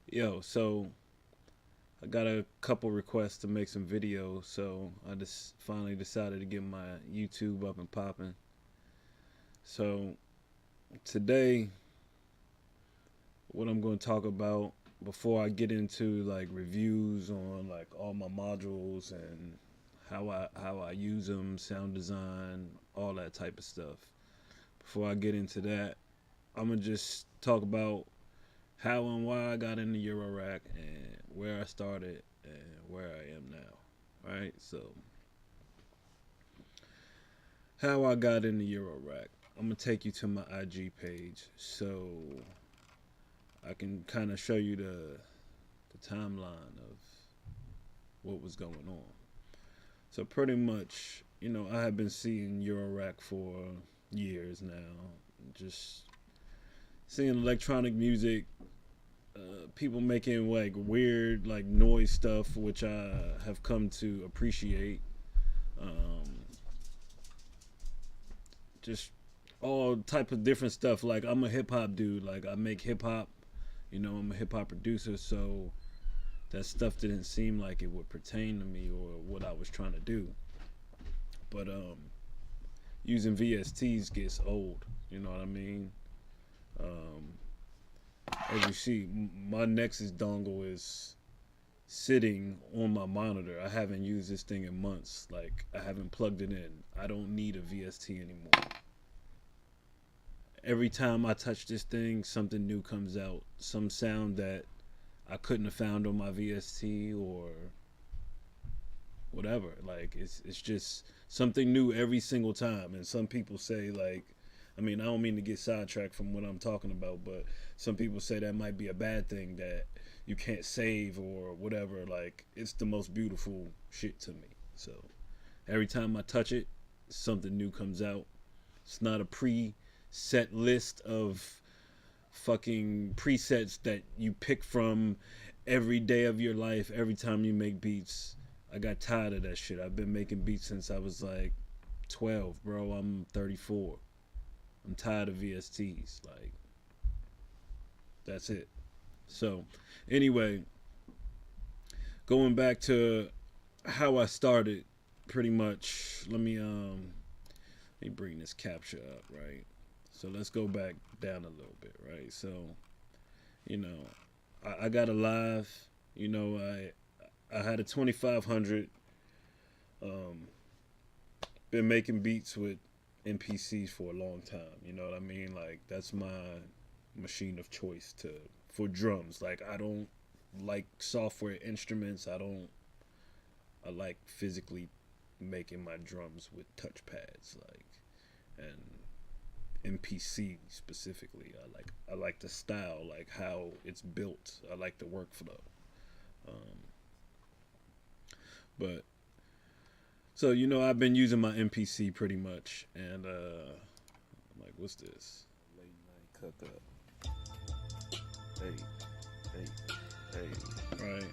Yo, so I got a couple requests to make some videos, so I just finally decided to get my YouTube up and popping. So today, what I'm going to talk about before I get into like reviews on like all my modules and how I use them, sound design, all that type of stuff. Before I get into that, I'm gonna just talk about how and why I got into Eurorack and where I started and where I am now. Right? So, how I got into Eurorack. I'm gonna take you to my IG page so I can kind of show you the timeline of what was going on. So pretty much, I have been seeing Eurorack for years now. Just seeing electronic music, people making like weird like noise stuff, which I have come to appreciate. Um, just all type of different stuff. Like I'm a hip hop dude. Like I make hip hop. I'm a hip hop producer, so that stuff didn't seem like it would pertain to me or what I was trying to do. But using VSTs gets old. You know what I mean? Um, as you see, my Nexus dongle is sitting on my monitor. I haven't used this thing in months. Like I haven't plugged it in. I don't need a VST anymore. Every time I touch this thing, something new comes out. Some sound that I couldn't have found on my VST or whatever. Like it's just something new every single time. And some people say like, I mean, I don't mean to get sidetracked from what I'm talking about, but some people say that might be a bad thing that you can't save or whatever. Like it's the most beautiful shit to me. So every time I touch it, something new comes out. It's not a pre-set list of fucking presets that you pick from every day of your life every time you make beats. I got tired of that shit. I've been making beats since I was like 12, bro. I'm 34. I'm tired of VSTs. Like, that's it. So, anyway, going back to how I started, pretty much. Let me bring this capture up, right? So let's go back down a little bit, right? So, you know, I got a live. I had a 2500. Um, been making beats with MPCs for a long time. You know what I mean? Like that's my machine of choice to for drums. Like I don't like software instruments. I like physically making my drums with touchpads, like and MPC specifically. I like the style, like how it's built. I like the workflow. Um, but so I've been using my MPC pretty much, and I'm like, what's this? Late night cook up. Hey, hey. Right,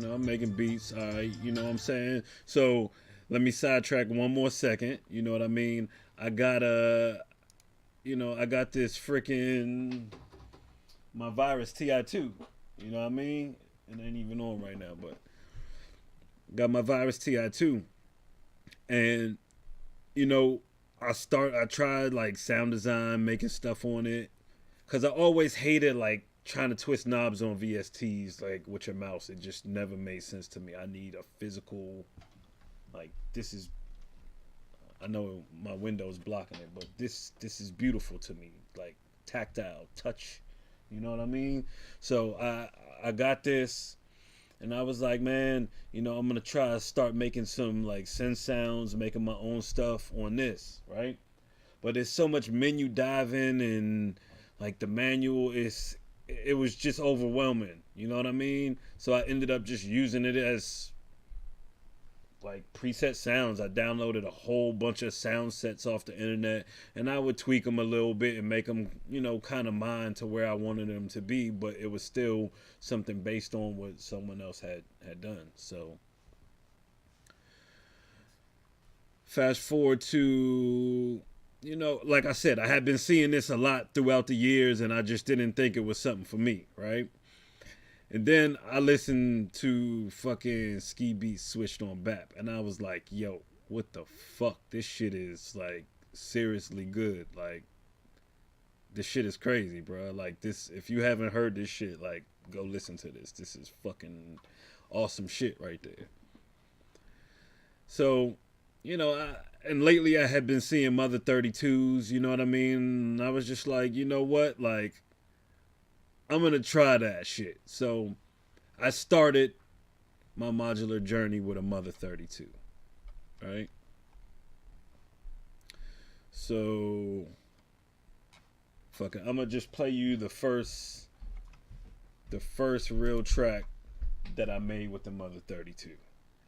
I'm making beats. All right, you know what I'm saying. So let me sidetrack one more second. You know what I mean? I got I got this freaking my Virus Ti 2. You know what I mean? It ain't even on right now, but got my Virus Ti 2, and you know, I tried like sound design, making stuff on it, cause I always hated like trying to twist knobs on VSTs like with your mouse. It just never made sense to me. I need a physical, like this is. I know my window's blocking it, but this is beautiful to me, like tactile touch. You know what I mean? So I got this, and I was like, man, I'm gonna try to start making some like synth sounds, making my own stuff on this, right? But there's so much menu diving and like the manual is it was just overwhelming. You know what I mean? So I ended up just using it as like preset sounds. I downloaded a whole bunch of sound sets off the internet, and I would tweak them a little bit and make them, kind of mine to where I wanted them to be. But it was still something based on what someone else had done. So fast forward to, like I said, I had been seeing this a lot throughout the years, and I just didn't think it was something for me, right? And then I listened to fucking Ski Beats switched on BAP, and I was like, yo, what the fuck? This shit is like seriously good. Like this shit is crazy, bro. Like this, if you haven't heard this shit, like go listen to this. This is fucking awesome shit right there. So, and lately I had been seeing Mother 32s, you know what I mean? I was just like, you know what? Like, I'm going to try that shit. So, I started my modular journey with a Mother 32, right? So, fuck it. I'm going to just play you the first real track that I made with the Mother 32.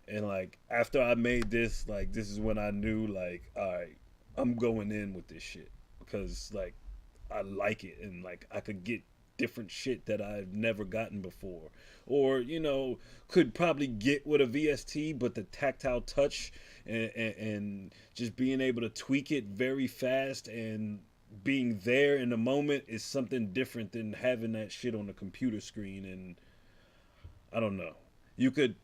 And like after I made this, like this is when I knew like, all right, I'm going in with this shit because like I like it and like I could get different shit that I've never gotten before, or could probably get with a VST, but the tactile touch and just being able to tweak it very fast and being there in the moment is something different than having that shit on the computer screen. And I don't know. You could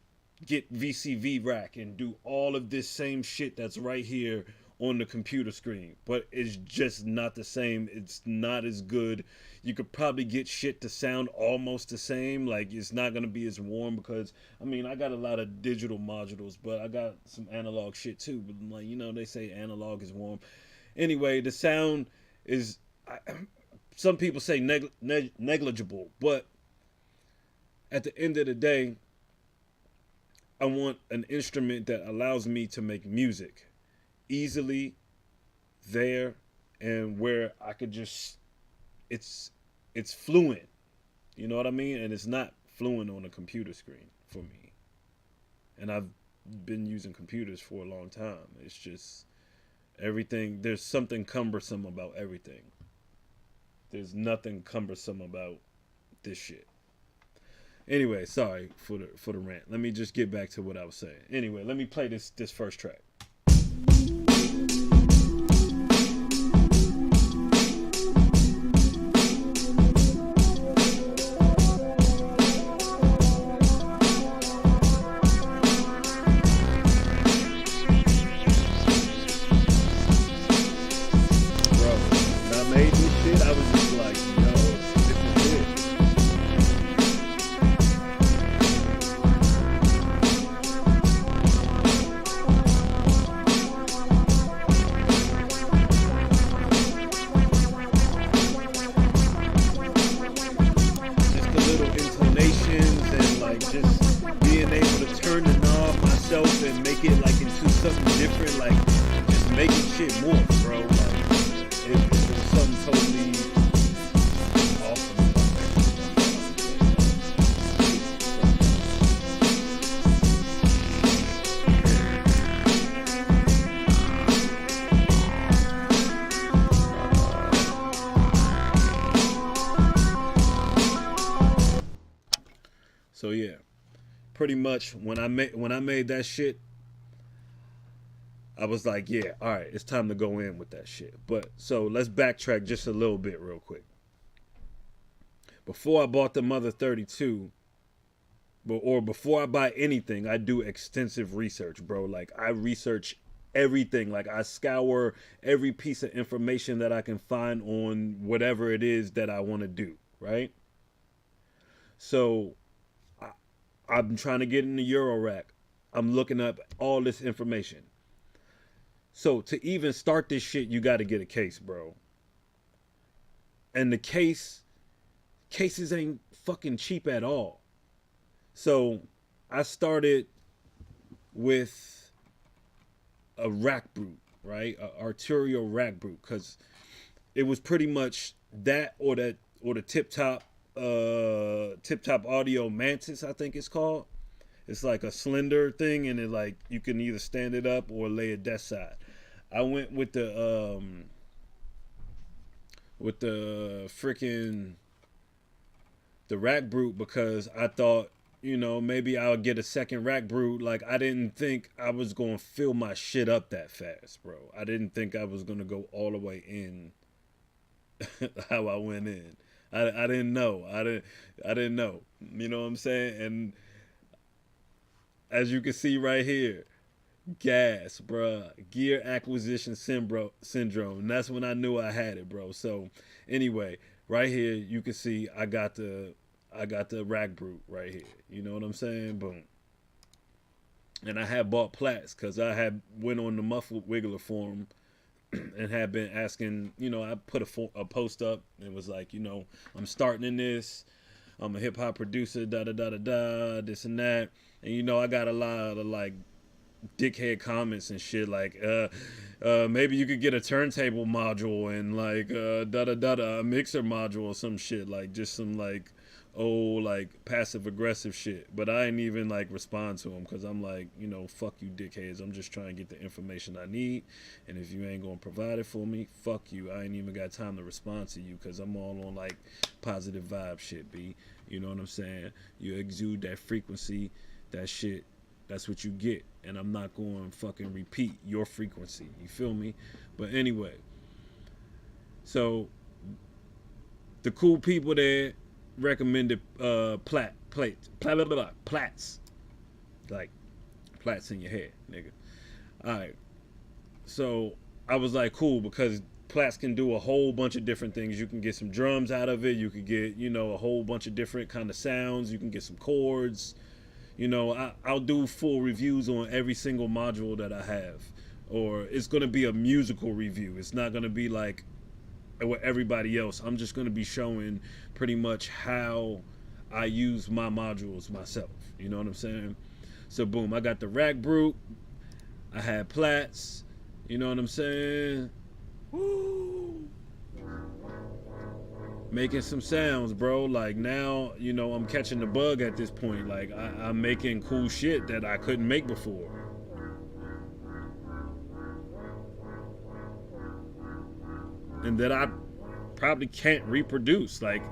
get VCV rack and do all of this same shit that's right here on the computer screen, but it's just not the same. It's not as good. You could probably get shit to sound almost the same. Like it's not gonna be as warm because I mean I got a lot of digital modules, but I got some analog shit too. But like they say analog is warm. Anyway, the sound is some people say negligible, but at the end of the day, I want an instrument that allows me to make music easily there and where I could just it's fluent. You know what I mean? And it's not fluent on a computer screen for me. And I've been using computers for a long time. It's just everything there's something cumbersome about everything. There's nothing cumbersome about this shit. Anyway, sorry for the rant. Let me just get back to what I was saying. Anyway, let me play this first track. Bro, when I made this shit, I was just like, yo, this is it. Just the little intonations and like just being able to turn the knob myself and make it like into something different, like just making shit morph, bro. Like it was something totally awesome. So yeah, pretty much when I made that shit, I was like, yeah, all right, it's time to go in with that shit. But so let's backtrack just a little bit real quick. Before I bought the Mother 32, or before I buy anything, I do extensive research, bro. Like I research everything. Like I scour every piece of information that I can find on whatever it is that I want to do, right? So I'm trying to get in the Eurorack. I'm looking up all this information. So to even start this shit, you got to get a case, bro. And the cases ain't fucking cheap at all. So I started with a rack boot, right? A arterial rack boot, because it was pretty much that or the tip top audio mantis, I think it's called. It's like a slender thing, and it like you can either stand it up or lay it desk side. I went with the freaking the rack brute because I thought, maybe I'll get a second rack brute. Like I didn't think I was gonna fill my shit up that fast, bro. I didn't think I was gonna go all the way in how I went in. I didn't know. I didn't know. You know what I'm saying? And as you can see right here, gas, bruh. Gear acquisition syndrome. And that's when I knew I had it, bro. So anyway, right here you can see I got the rack brute right here. You know what I'm saying? Boom. And I had bought Platts because I had went on the Muffled Wiggler forum and had been asking. You know, I put a post up and was like, you know, I'm starting in this. I'm a hip hop producer, da da da da da, this and that. And you know, I got a lot of like dickhead comments and shit like maybe you could get a turntable module and like da da da da a mixer module or some shit, like just some like old like passive aggressive shit. But I ain't even like respond to them because I'm like, you know, fuck you dickheads. I'm just trying to get the information I need, and if you ain't gonna provide it for me, fuck you. I ain't even got time to respond to you because I'm all on like positive vibe shit, B. You know what I'm saying? You exude that frequency, that shit, that's what you get. And I'm not going to fucking repeat your frequency. You feel me? But anyway, so the cool people there recommended Platts. Like plaits in your head, nigga. Alright. So I was like, cool, because Platts can do a whole bunch of different things. You can get some drums out of it. You could get, you know, a whole bunch of different kind of sounds. You can get some chords. You know, I'll do full reviews on every single module that I have. Or it's going to be a musical review. It's not going to be like with everybody else. I'm just going to be showing pretty much how I use my modules myself. You know what I'm saying? So, boom, I got the Rack Brute. I had Platts. You know what I'm saying? Woo! Making some sounds, bro. Like now, you know, I'm catching the bug at this point. Like I'm making cool shit that I couldn't make before. And that I probably can't reproduce. Like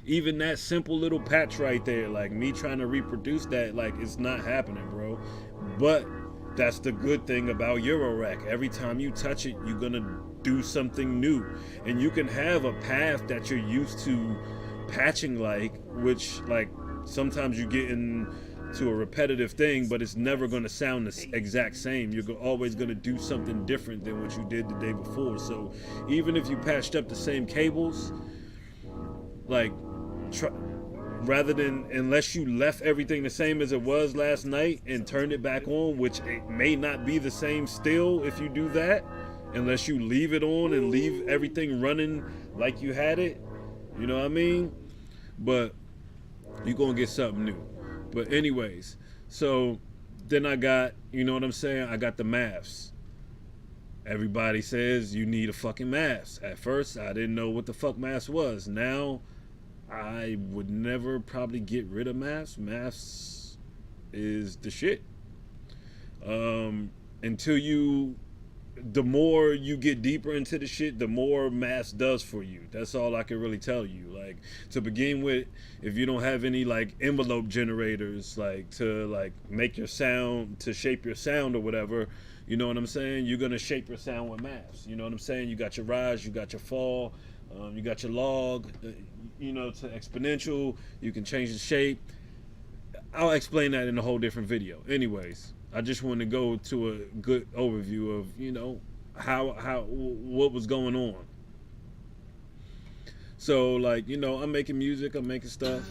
even that simple little patch right there, like me trying to reproduce that, like it's not happening, bro. But that's the good thing about Eurorack. Every time you touch it, you're gonna do something new, and you can have a path that you're used to patching, like which like sometimes you get into a repetitive thing, but it's never going to sound the exact same. You're always going to do something different than what you did the day before. So even if you patched up the same cables, like rather than, unless you left everything the same as it was last night and turned it back on, which it may not be the same still if you do that, unless you leave it on and leave everything running like you had it, you know what I mean? But you're gonna get something new. But anyways, so then I got, you know what I'm saying, I got the maths. Everybody says you need a fucking maths. At first I didn't know what the fuck maths was. Now I would never probably get rid of maths. Maths is the shit. Until you, the more you get deeper into the shit, the more maths does for you. That's all I can really tell you. Like to begin with, if you don't have any like envelope generators, like to like make your sound, to shape your sound or whatever, you know what I'm saying? You're gonna shape your sound with maths. You know what I'm saying? You got your rise, you got your fall, you got your log, you know, to exponential. You can change the shape. I'll explain that in a whole different video. Anyways, I just want to go to a good overview of, you know, how what was going on. So like, you know, I'm making music, I'm making stuff.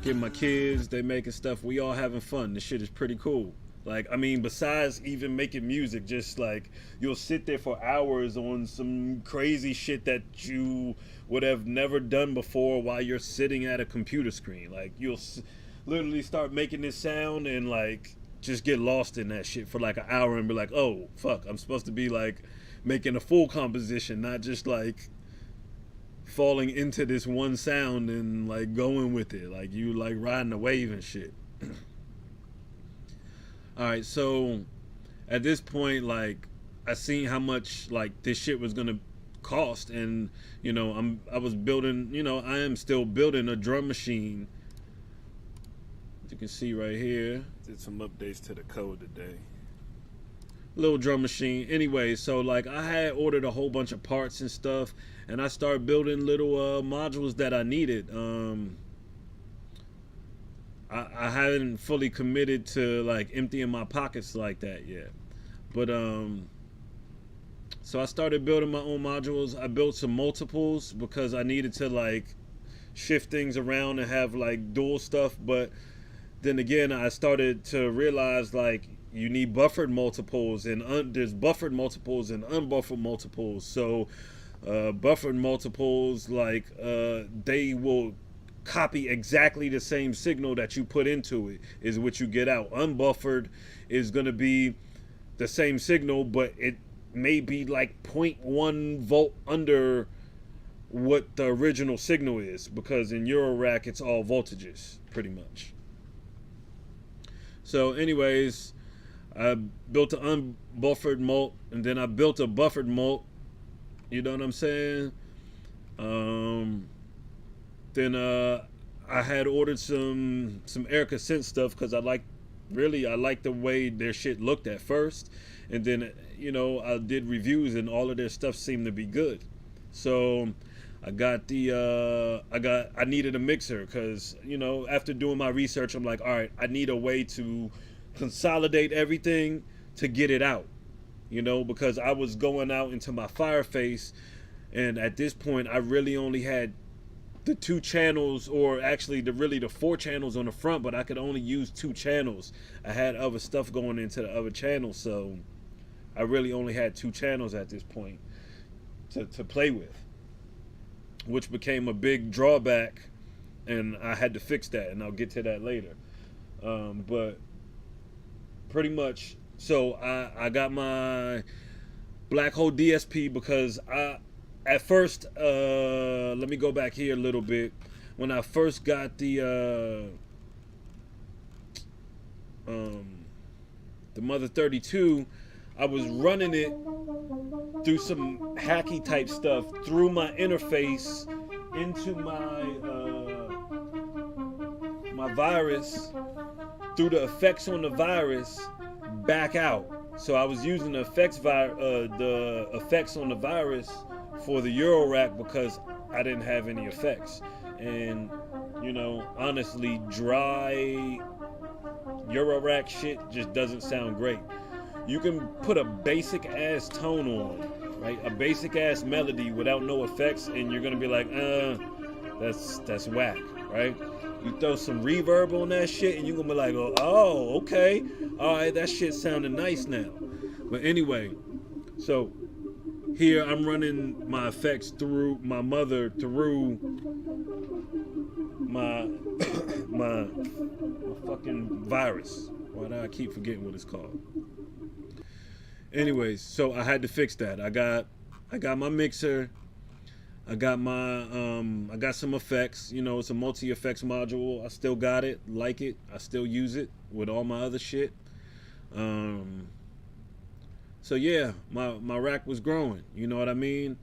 Getting my kids, they making stuff. We all having fun. This shit is pretty cool. Like, I mean, besides even making music, just like you'll sit there for hours on some crazy shit that you would have never done before while you're sitting at a computer screen. Like you'll literally start making this sound and like just get lost in that shit for like an hour and be like, oh fuck, I'm supposed to be like making a full composition, not just like falling into this one sound and like going with it, like you like riding a wave and shit. All right, so at this point, like I seen how much like this shit was gonna cost, and you know I was building, you know, I am still building a drum machine. As you can see right here, did some updates to the code today. little drum machine. Anyway, so like I had ordered a whole bunch of parts and stuff, and I started building little modules that I needed. I hadn't fully committed to like emptying my pockets like that yet, but so I started building my own modules. I built some multiples because I needed to like shift things around and have like dual stuff. But then again, I started to realize like you need buffered multiples and there's buffered multiples and unbuffered multiples. So buffered multiples like they will copy exactly the same signal that you put into it is what you get out. Unbuffered is going to be the same signal, but it may be like zero point 0.1 volt under what the original signal is, because in Eurorack it's all voltages pretty much. So anyways, I built an unbuffered mult, and then I built a buffered mult. You know what I'm saying? Then I had ordered some Erica Sense stuff because I like the way their shit looked at first, and then I did reviews and all of their stuff seemed to be good. So I got I needed a mixer because after doing my research I'm like, all right, I need a way to consolidate everything to get it out, because I was going out into my Fireface, and at this point I really only had the 2 channels, or actually the 4 channels on the front, but I could only use 2 channels. I had other stuff going into the other channels, so I really only had 2 channels at this point to play with, which became a big drawback, and I had to fix that, and I'll get to that later. But pretty much, so I got my Black Hole DSP because at first, let me go back here a little bit. When I first got the Mother 32, I was running it through some hacky type stuff through my interface into my virus, through the effects on the virus back out. So I was using the effects on the virus for the Eurorack because I didn't have any effects. And honestly, dry Eurorack shit just doesn't sound great. You can put a basic ass tone on, right? A basic ass melody without no effects, and you're gonna be like, that's whack, right? You throw some reverb on that shit, and you're gonna be like, oh, okay, all right, that shit sounded nice now. But anyway, so here I'm running my effects through my Mother, through my my fucking virus. Why do I keep forgetting what it's called? Anyways, so I had to fix that. I got my mixer. I got some effects. It's a multi effects module. I still got it, like it. I still use it with all my other shit. So yeah, my rack was growing. You know what I mean?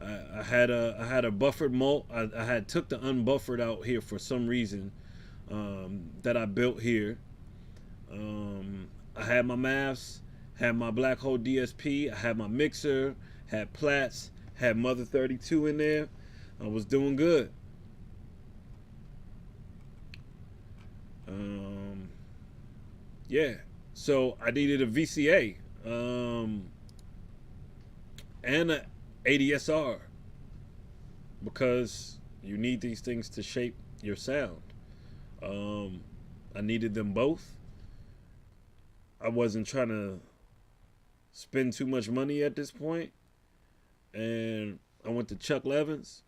I had a buffered mult. I had took the unbuffered out here for some reason that I built here. I had my maths, had my Black Hole DSP, I had my mixer, had Platts, had Mother 32 in there. I was doing good. Yeah, so I needed a VCA and a ADSR because you need these things to shape your sound. I needed them both. I wasn't trying to spend too much money at this point, and I went to Chuck Levin's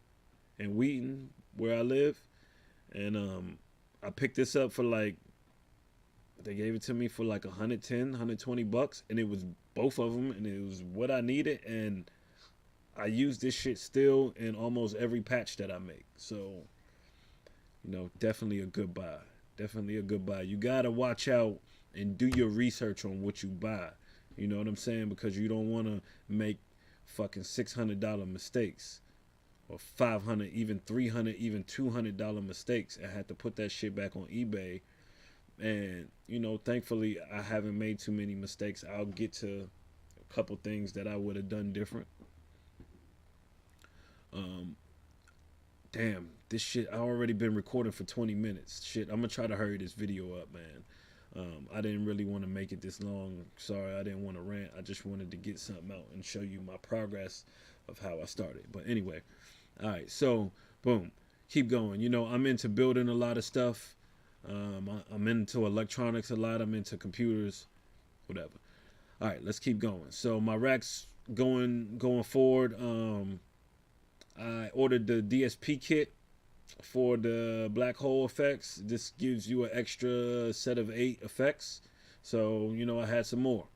in Wheaton, where I live, and I picked this up for like, they gave it to me for like $120, and it was both of them, and it was what I needed, and I use this shit still in almost every patch that I make. So, definitely a good buy. Definitely a good buy. You gotta watch out and do your research on what you buy. You know what I'm saying? Because you don't want to make fucking $600 mistakes, or $500, even $300, even $200 mistakes, and have to put that shit back on eBay And thankfully, I haven't made too many mistakes. I'll get to a couple things that I would have done different. Um, Damn, this shit. I already been recording for 20 minutes. Shit, I'm gonna try to hurry this video up, man. I didn't really want to make it this long. Sorry, I didn't want to rant. I just wanted to get something out and show you my progress of how I started. But anyway, all right. So, boom, keep going. I'm into building a lot of stuff. I'm into electronics a lot. I'm into computers, whatever. All right, let's keep going. So my racks going forward. I ordered the DSP kit for the black hole effects. This gives you an extra set of 8 effects. So, I had some more.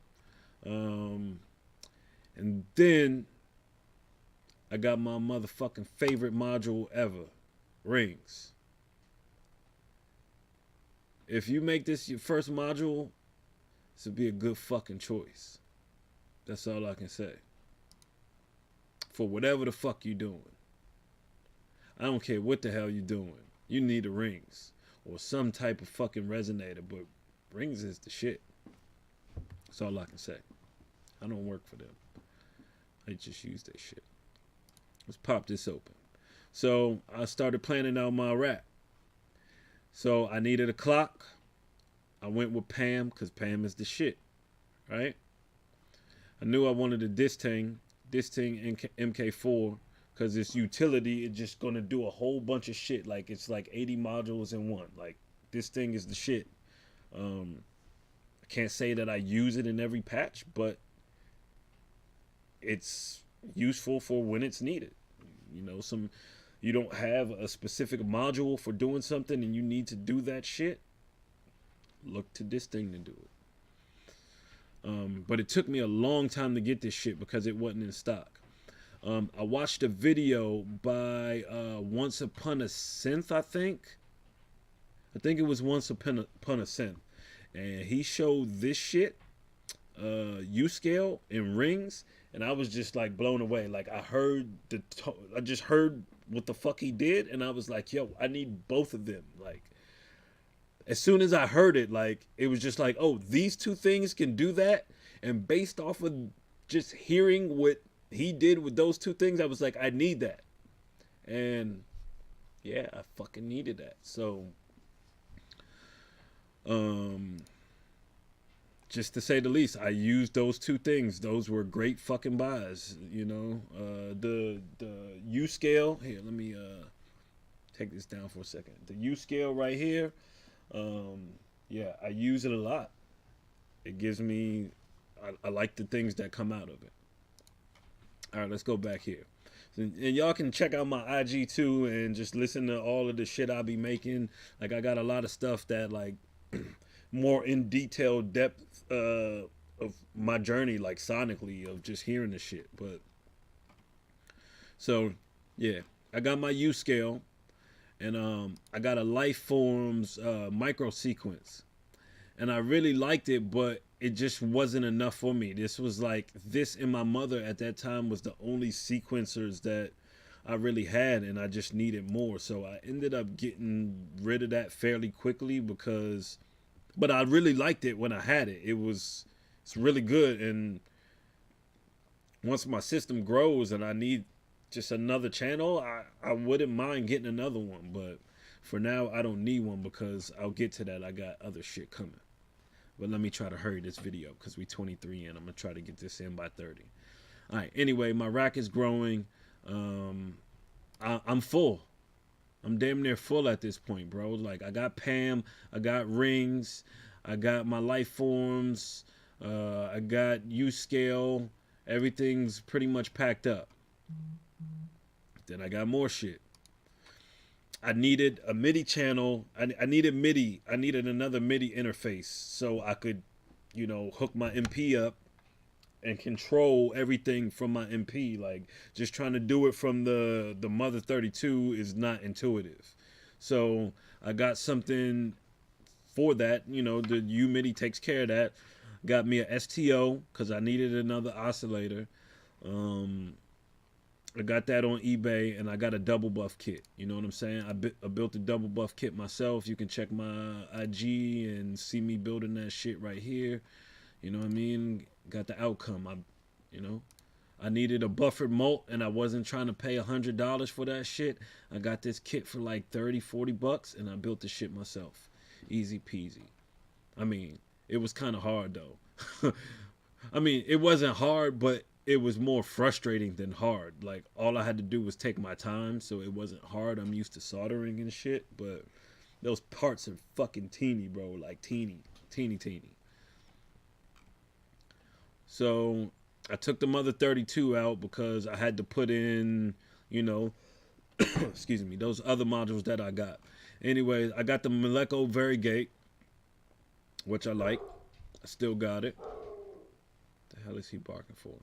And then I got my motherfucking favorite module ever, rings. If you make this your first module, this would be a good fucking choice. That's all I can say. For whatever the fuck you doing. I don't care what the hell you doing. You need the rings. Or some type of fucking resonator. But rings is the shit. That's all I can say. I don't work for them. I just use that shit. Let's pop this open. So I started planning out my rack. So I needed a clock. I went with Pam because Pam is the shit. Right? I knew I wanted a Disting MK4 because its utility is just going to do a whole bunch of shit. Like, it's like 80 modules in one. Like, this thing is the shit. I can't say that I use it in every patch, but it's useful for when it's needed. You don't have a specific module for doing something and you need to do that shit, look to this thing to do it. But it took me a long time to get this shit because it wasn't in stock. I watched a video by Once Upon a Synth, I think. I think it was Once Upon a Synth. And he showed this shit, U-scale in rings, and I was just like blown away. Like, I just heard what the fuck he did, and I was like, yo, I need both of them. Like, as soon as I heard it, like, it was just like, oh, these two things can do that. And based off of just hearing what he did with those two things, I was like, I need that. And yeah, I fucking needed that. So, just to say the least, I used those two things. Those were great fucking buys, the U scale. Here, let me take this down for a second. The U scale right here. Yeah, I use it a lot. It gives me, I like the things that come out of it. All right, let's go back here. And y'all can check out my IG too and just listen to all of the shit I be making. Like, I got a lot of stuff that, like, more in detail depth of my journey, like sonically, of just hearing the shit. But so yeah, I got my U scale, and I got a Life Forms micro sequence, and I really liked it, but it just wasn't enough for me. This was like, this and my mother at that time was the only sequencers that I really had, and I just needed more. So I ended up getting rid of that fairly quickly but I really liked it when I had it. It's really good, and once my system grows and I need just another channel, I wouldn't mind getting another one. But for now, I don't need one because I'll get to that. I got other shit coming. But let me try to hurry this video because we 23 in. I'm going to try to get this in by 30. All right. Anyway, my rack is growing. I'm full. I'm damn near full at this point, bro. Like, I got Pam. I got rings. I got my Life Forms. I got U-scale. Everything's pretty much packed up. Then I got more shit. I needed a MIDI channel. I needed MIDI. I needed another MIDI interface so I could, hook my MP up and control everything from my MP. Like, just trying to do it from the Mother 32 is not intuitive. So I got something for that. The U MIDI takes care of that. Got me a STO because I needed another oscillator. I got that on eBay, and I got a double buff kit. You know what I'm saying? I built a double buff kit myself. You can check my IG and see me building that shit right here. You know what I mean? Got the outcome. You know, I needed a buffered molt, and I wasn't trying to pay $100 for that shit. I got this kit for like 30, $40, and I built the shit myself. Easy peasy. I mean, it was kind of hard though. I mean, it wasn't hard, but it was more frustrating than hard. Like, all I had to do was take my time, so it wasn't hard. I'm used to soldering and shit, but those parts are fucking teeny, bro. Like, teeny, teeny, teeny. So, I took the mother 32 out because I had to put in, you know, excuse me, those other modules that I got. Anyways, I got the Meleco Variegate, which I like. I still got it. The hell is he barking for?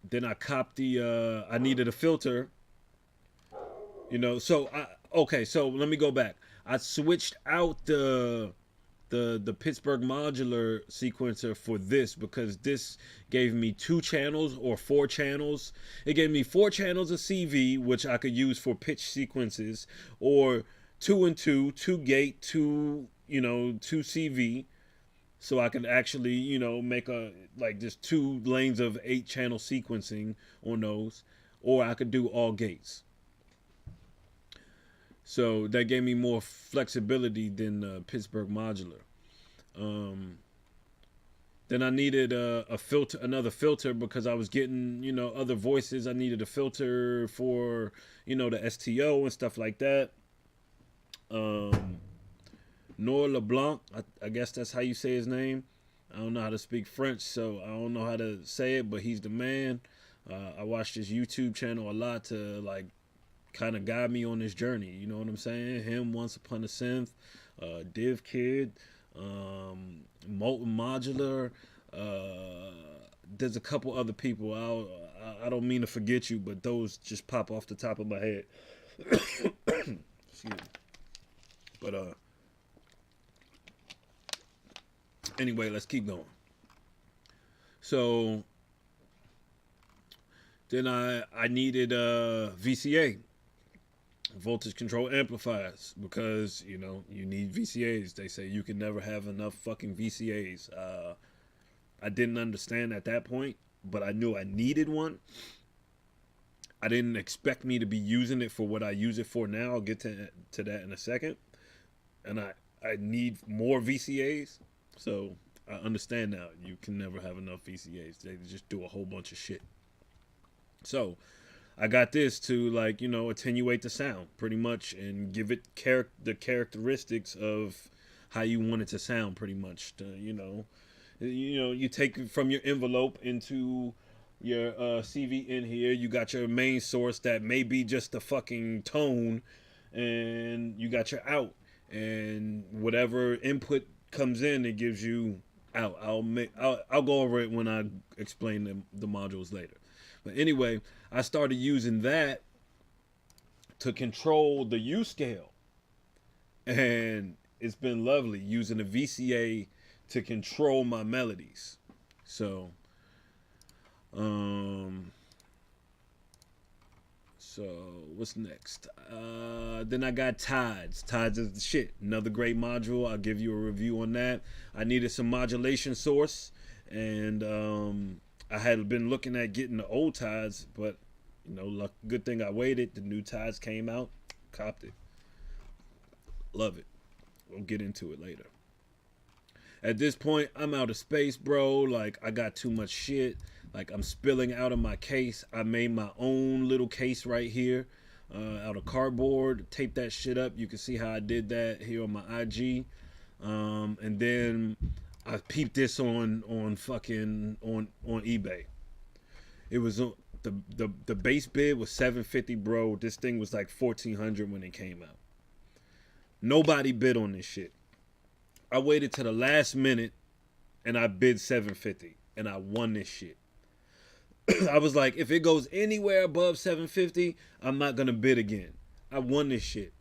Then I copped the. I needed a filter. You know, okay. So let me go back. I switched out the Pittsburgh modular sequencer for this because this gave me 2 channels or 4 channels. It gave me 4 channels of CV, which I could use for pitch sequences, or 2 and 2, 2 gate, 2 CV. So I can actually, make just 2 lanes of 8 channel sequencing on those, or I could do all gates. So that gave me more flexibility than Pittsburgh modular. Then I needed a filter, another filter, because I was getting, other voices. I needed a filter for, the STO and stuff like that. Noir LeBlanc, I guess that's how you say his name. I don't know how to speak French, so I don't know how to say it, but he's the man. I watched his YouTube channel a lot to kind of guide me on this journey. You know what I'm saying? Him, Once Upon a Synth, Div Kid, Molten Modular. There's a couple other people. I don't mean to forget you, but those just pop off the top of my head. Excuse me. But anyway, let's keep going. So then I needed VCA, voltage control amplifiers, because you need VCAs. They say you can never have enough fucking VCAs. I didn't understand at that point, but I knew I needed one. I didn't expect me to be using it for what I use it for now. I'll get to that in a second. And I need more VCAs. So I understand now. You can never have enough VCAs. They just do a whole bunch of shit. So I got this to attenuate the sound pretty much and give it the characteristics of how you want it to sound pretty much. You take it from your envelope into your CV in here. You got your main source that may be just a fucking tone, and you got your out, and whatever input comes in, it gives you out. I'll go over it when I explain the modules later. But anyway, I started using that to control the U scale, and it's been lovely using the VCA to control my melodies. So what's next? Then I got Tides. Tides is the shit. Another great module. I'll give you a review on that. I needed some modulation source, and I had been looking at getting the old Tides, but good thing I waited. The new Tides came out, copped it. Love it. We'll get into it later. At this point, I'm out of space, bro. I got too much shit. I'm spilling out of my case. I made my own little case right here out of cardboard. Taped that shit up. You can see how I did that here on my IG. And then I peeped this on eBay. It was the base bid was $750, bro. This thing was like $1,400 when it came out. Nobody bid on this shit. I waited to the last minute and I bid $750 and I won this shit. I was like, if it goes anywhere above $750, I'm not gonna bid again. I won this shit.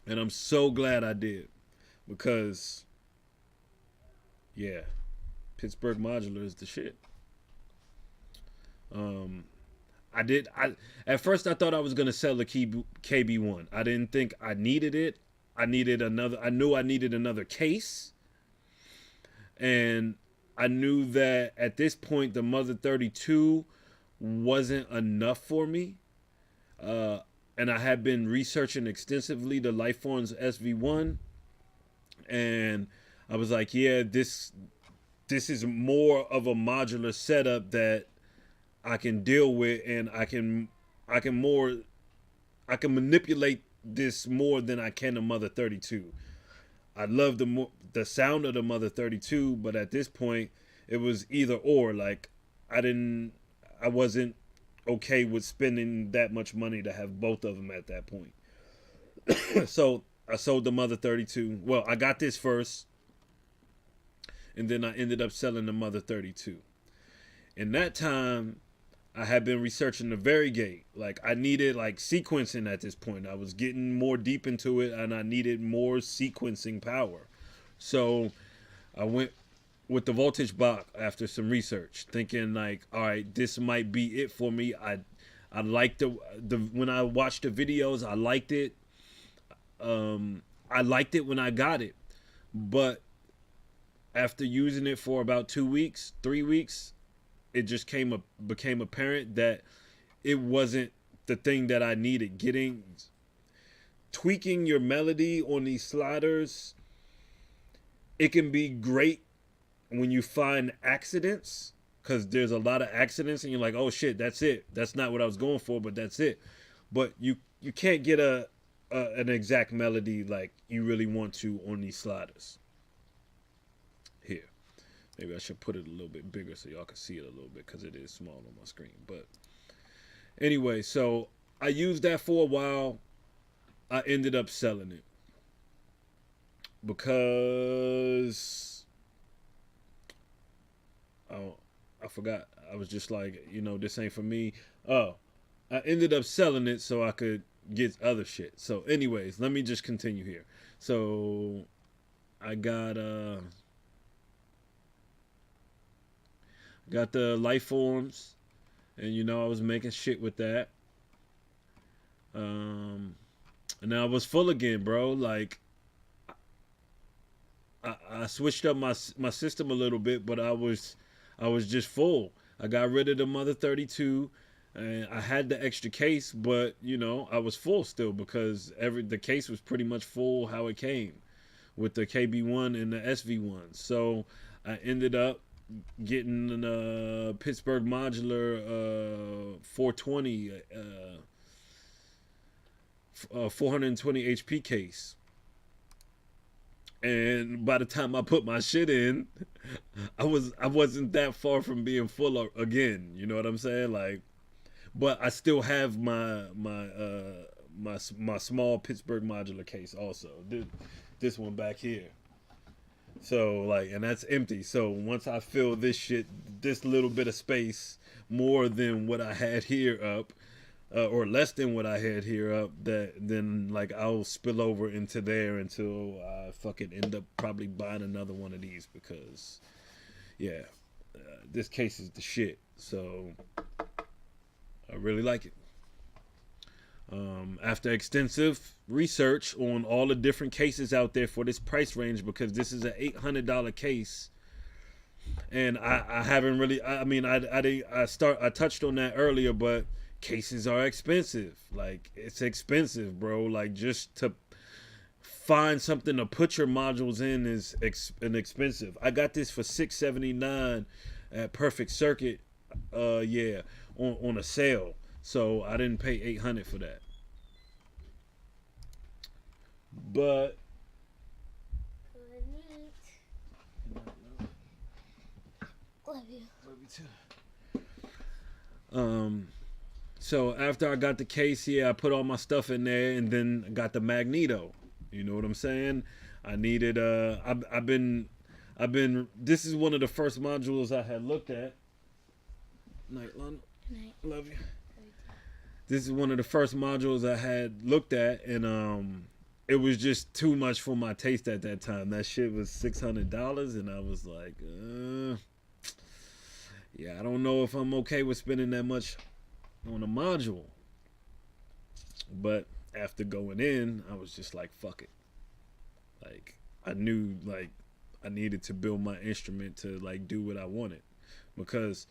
And I'm so glad I did. Because yeah, Pittsburgh Modular is the shit. Um, I did. I At first I thought I was gonna sell the KB1. I didn't think I needed it. I needed another. I knew I needed another case, and I knew that at this point the Mother 32 wasn't enough for me. Uh, and I had been researching extensively the Lifeforms SV1, and I was like, yeah, this is more of a modular setup that I can deal with, and I can more I can manipulate this more than I can the Mother 32. I love the sound of the Mother 32, but at this point it was either or. Like I didn't I wasn't okay with spending that much money to have both of them at that point. So I sold the Mother 32. Well, I got this first, and then I ended up selling the Mother 32. In that time, I had been researching the Varigate. Like I needed like sequencing at this point. I was getting more deep into it, and I needed more sequencing power. So I went with the voltage block after some research, thinking like, all right, this might be it for me. I liked the when I watched the videos, I liked it. I liked it when I got it, but after using it for about 2 weeks, 3 weeks, it just became apparent that it wasn't the thing that I needed. Tweaking your melody on these sliders, it can be great when you find accidents, because there's a lot of accidents and you're like, oh shit, that's it. That's not what I was going for, but that's it. But you can't get an exact melody like you really want to on these sliders. Here, maybe I should put it a little bit bigger so y'all can see it a little bit, because it is small on my screen. But anyway, so I used that for a while. I ended up selling it because I forgot. I was just like, this ain't for me. Oh, I ended up selling it so I could get other shit. So anyways, let me just continue here. So I got the life forms, and I was making shit with that. And then I was full again, bro. Like I switched up my system a little bit, but I was just full. I got rid of the Mother 32, and I had the extra case, but I was full still, because the case was pretty much full how it came with the KB1 and the SV1. So I ended up getting a Pittsburgh Modular 420 420 HP case. And by the time I put my shit in, I wasn't that far from being full again. You know what I'm saying? Like, but I still have my small Pittsburgh modular case also. This one back here. So like, and that's empty. So once I fill this little bit of space more than what I had here up, or less than what I had here up, then like I'll spill over into there until I fucking end up probably buying another one of these, because yeah, this case is the shit. So I really like it. After extensive research on all the different cases out there for this price range, because this is an $800 case, and I haven't really. I mean, I touched on that earlier, but cases are expensive. Like, it's expensive, bro. Like, just to find something to put your modules in is expensive. I got this for $679 at Perfect Circuit. Yeah, on a sale. So I didn't pay $800 for that. But love you. Love you too. So after I got the case, yeah, I put all my stuff in there, and then I got the magneto. You know what I'm saying? I needed I've been this is one of the first modules I had looked at. Night, London. Night. Love you. This is one of the first modules I had looked at, and it was just too much for my taste at that time. That shit was $600, and I was like, yeah, I don't know if I'm okay with spending that much on a module. But after going in, I was just like, fuck it. Like I knew like I needed to build my instrument to like do what I wanted because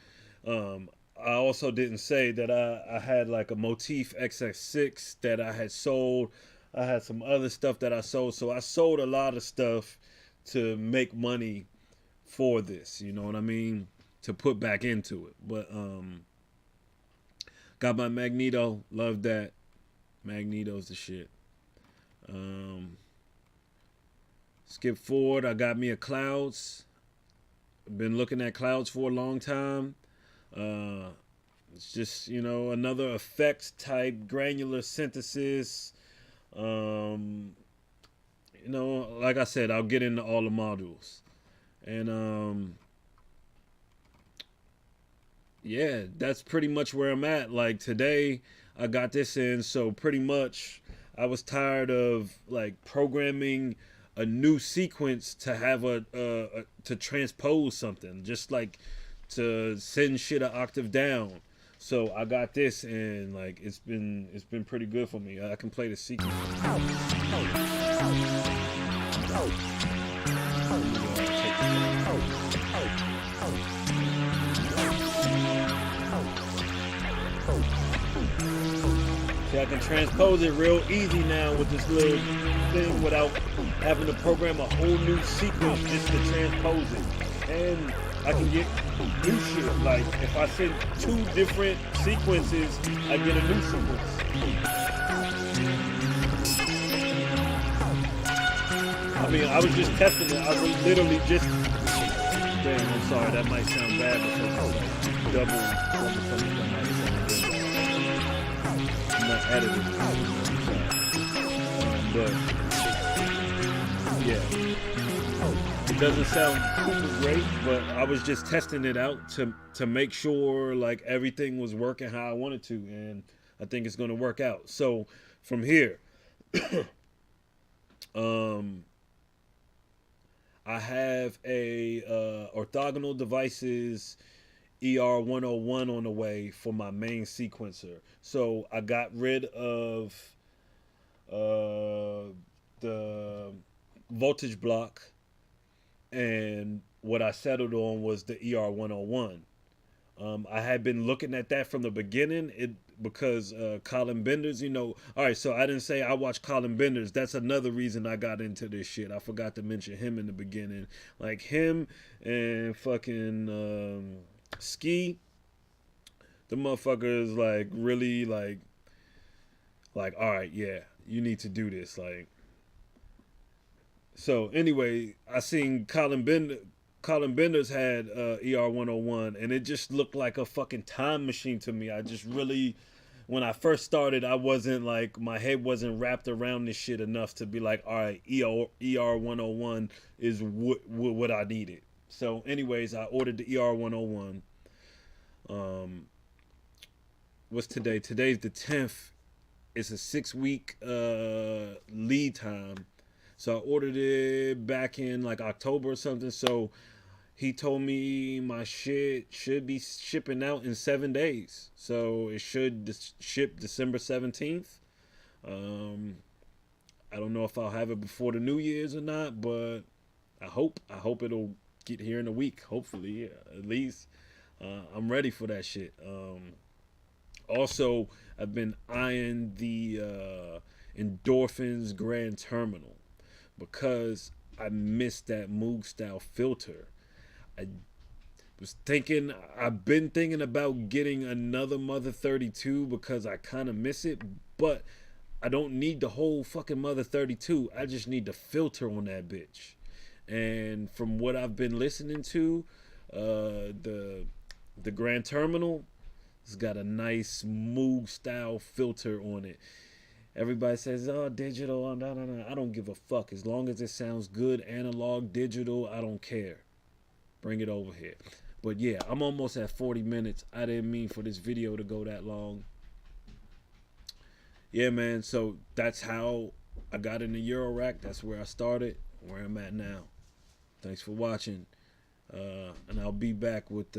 um, I also didn't say that I had like a Motif XX6 that I had sold. I had some other stuff that I sold. So I sold a lot of stuff to make money for this. You know what I mean? To put back into it. But got my Magneto. Love that. Magneto's the shit. Um, skip forward. I got me a Clouds. Been looking at Clouds for a long time. Uh, it's just, you know, another effects type granular synthesis. Um, you know, like I said, I'll get into all the modules. And yeah, that's pretty much where I'm at. Like today, I got this in, so pretty much I was tired of like programming a new sequence to have a to transpose something, just like to send shit an octave down. So I got this, and like it's been pretty good for me. I can play the sequence. See, I can transpose it real easy now with this little thing without having to program a whole new sequence just to transpose it. And I can get new shit. Like, if I send two different sequences, I get a new sequence. I mean, I was just testing it. I was literally just... Damn, I'm sorry, that might sound bad because it's like double something that might sound good. I'm not editing it, but yeah, it doesn't sound super great, but I was just testing it out to make sure like everything was working how I wanted to, and I think it's going to work out. So from here, I have a orthogonal devices ER101 on the way for my main sequencer. So I got rid of the voltage block, and what I settled on was the ER101. I had been looking at that from the beginning. Because Colin Benders, you know. All right, so I didn't say I watched Colin Benders. That's another reason I got into this shit. I forgot to mention him in the beginning. Like him and fucking Ski, the motherfuckers like really like all right, yeah, you need to do this. Like, so anyway, I seen Colin Benders had ER101, and it just looked like a fucking time machine to me. I just really, when I first started, I wasn't like, my head wasn't wrapped around this shit enough to be like, all right, ER101 is what I needed. So anyways, I ordered the ER101. What's today? Today's the 10th. It's a 6-week lead time. So I ordered it back in like October or something. So he told me my shit should be shipping out in 7 days. So it should ship December 17th. I don't know if I'll have it before the New Year's or not, but I hope it'll get here in a week. Hopefully, yeah, at least I'm ready for that shit. Also, I've been eyeing the Endorphins Grand Terminal because I missed that Moog style filter. I've been thinking about getting another Mother 32 because I kind of miss it, but I don't need the whole fucking Mother 32. I just need the filter on that bitch. And from what I've been listening to, the Grand Terminal, it's got a nice Moog style filter on it. Everybody says, oh, digital. Oh, no. I don't give a fuck. As long as it sounds good, analog, digital, I don't care. Bring it over here. But yeah, I'm almost at 40 minutes. I didn't mean for this video to go that long. Yeah, man. So that's how I got in the Eurorack. That's where I started, where I'm at now. Thanks for watching. And I'll be back with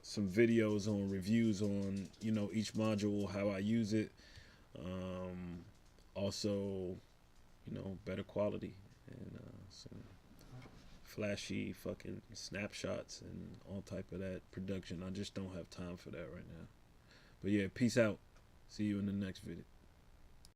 some videos on reviews on each module, how I use it. Um, Also, better quality and some flashy fucking snapshots and all type of that production. I just don't have time for that right now. But yeah, peace out. See you in the next video.